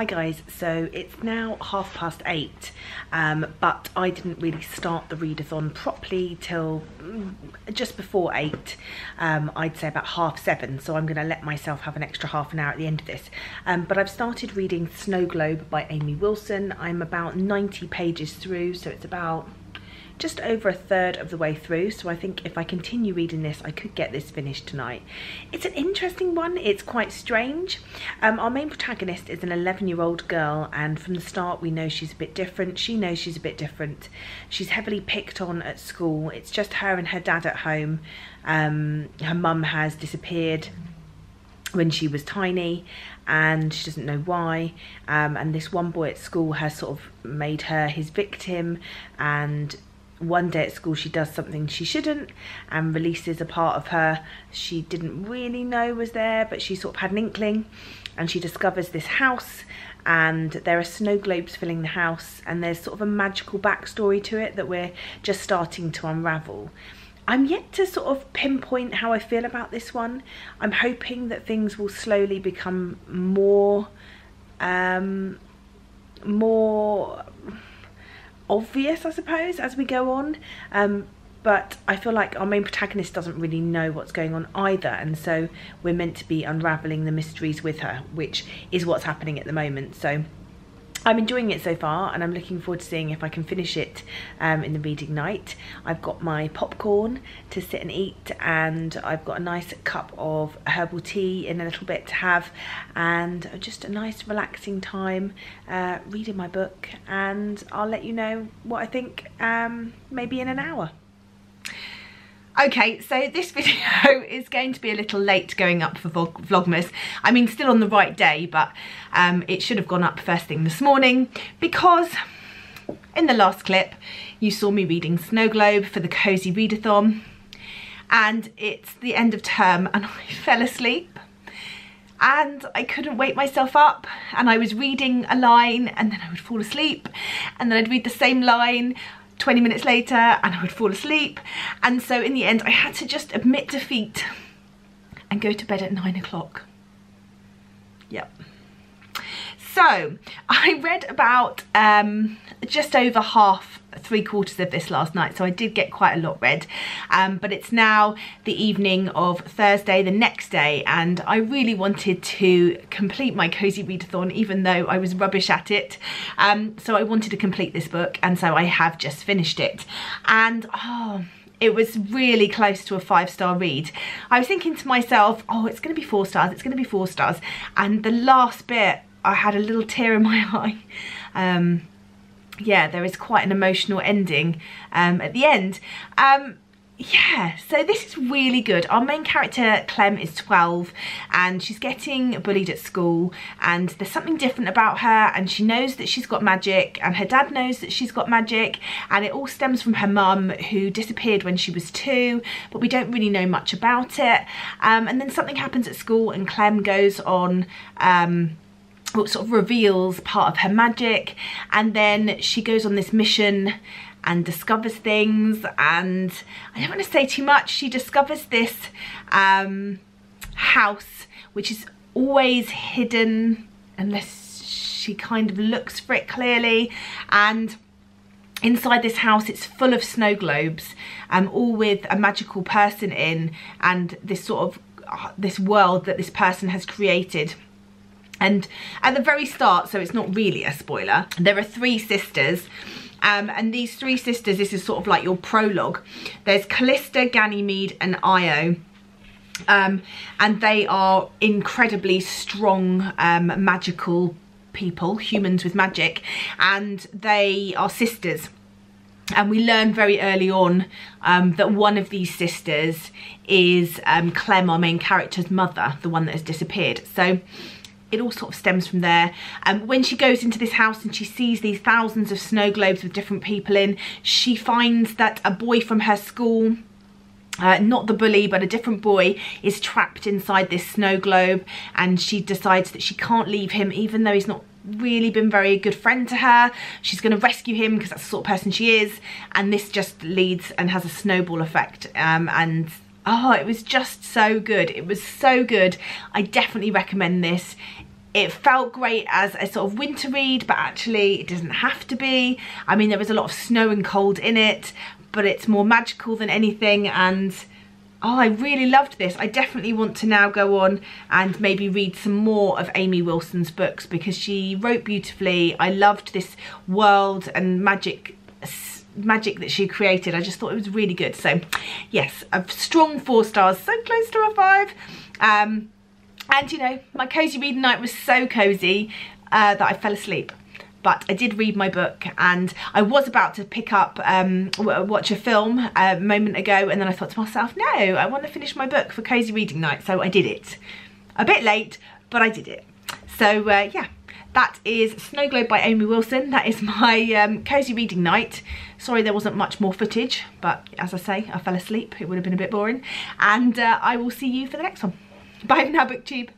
Hi guys, so it's now 8:30, but I didn't really start the readathon properly till just before 8, I'd say about 7:30, so I'm going to let myself have an extra half an hour at the end of this. But I've started reading Snow Globe by Amy Wilson. I'm about 90 pages through, so it's about just over a third of the way through, so I think if I continue reading this I could get this finished tonight. It's an interesting one, it's quite strange. Our main protagonist is an 11-year-old girl, and from the start we know she's a bit different. She knows she's a bit different. She's heavily picked on at school. It's just her and her dad at home. Her mum has disappeared when she was tiny and she doesn't know why, and this one boy at school has sort of made her his victim, and one day at school she does something she shouldn't and releases a part of her she didn't really know was there, but she sort of had an inkling, and she discovers this house and there are snow globes filling the house, and there's sort of a magical backstory to it that we're just starting to unravel. I'm yet to sort of pinpoint how I feel about this one. I'm hoping that things will slowly become more obvious, I suppose, as we go on, but I feel like our main protagonist doesn't really know what's going on either, and so we're meant to be unraveling the mysteries with her, which is what's happening at the moment. So I'm enjoying it so far, and I'm looking forward to seeing if I can finish it in the reading night. I've got my popcorn to sit and eat, and I've got a nice cup of herbal tea in a little bit to have, and just a nice relaxing time reading my book, and I'll let you know what I think maybe in an hour. Okay, so this video is going to be a little late going up for Vlogmas. I mean, still on the right day, but it should have gone up first thing this morning, because in the last clip you saw me reading Snow Globe for the Cosy Readathon, and it's the end of term and I fell asleep and I couldn't wake myself up, and I was reading a line and then I would fall asleep, and then I'd read the same line 20 minutes later and I would fall asleep, and so in the end I had to just admit defeat and go to bed at 9 o'clock. Yep. So I read about just over three-quarters of this last night, so I did get quite a lot read, but it's now the evening of Thursday, the next day, and I really wanted to complete my Cosy Readathon even though I was rubbish at it. So I wanted to complete this book, and so I have just finished it, and it was really close to a 5-star read. I was thinking to myself, oh, it's going to be 4 stars, it's going to be 4 stars, and the last bit I had a little tear in my eye. Yeah, there is quite an emotional ending at the end. Yeah, so this is really good. Our main character, Clem, is 12 and she's getting bullied at school, and there's something different about her, and she knows that she's got magic, and her dad knows that she's got magic, and it all stems from her mum, who disappeared when she was 2, but we don't really know much about it. And then something happens at school and Clem goes on what sort of reveals part of her magic, and then she goes on this mission and discovers things, and I don't want to say too much. She discovers this house which is always hidden unless she kind of looks for it clearly, and inside this house it's full of snow globes, all with a magical person in, and this sort of this world that this person has created. And at the very start, so it's not really a spoiler, there are 3 sisters, and these 3 sisters, this is sort of like your prologue. There's Callista, Ganymede and Io, and they are incredibly strong magical people, humans with magic, and they are sisters. And we learn very early on that one of these sisters is Clem, our main character's mother, the one that has disappeared. So it all sort of stems from there. When she goes into this house and she sees these thousands of snow globes with different people in, she finds that a boy from her school, not the bully but a different boy, is trapped inside this snow globe, and she decides that she can't leave him even though he's not really been very good friend to her. She's going to rescue him because that's the sort of person she is, and this just leads and has a snowball effect, and oh, it was just so good. It was so good. I definitely recommend this. It felt great as a sort of winter read, but actually it doesn't have to be. I mean, there is a lot of snow and cold in it, but it's more magical than anything, and oh, I really loved this. I definitely want to now go on and maybe read some more of Amy Wilson's books, because she wrote beautifully. I loved this world and magic that she created. I just thought it was really good. So yes, a strong 4 stars, so close to a 5. And you know, my cozy reading night was so cozy that I fell asleep. But I did read my book, and I was about to pick up, watch a film a moment ago, and then I thought to myself, no, I want to finish my book for cozy reading night, so I did it. A bit late, but I did it. So yeah, that is Snow Globe by Amy Wilson. That is my cozy reading night. Sorry there wasn't much more footage, but as I say, I fell asleep. It would have been a bit boring. And I will see you for the next one. Bye for now, BookTube.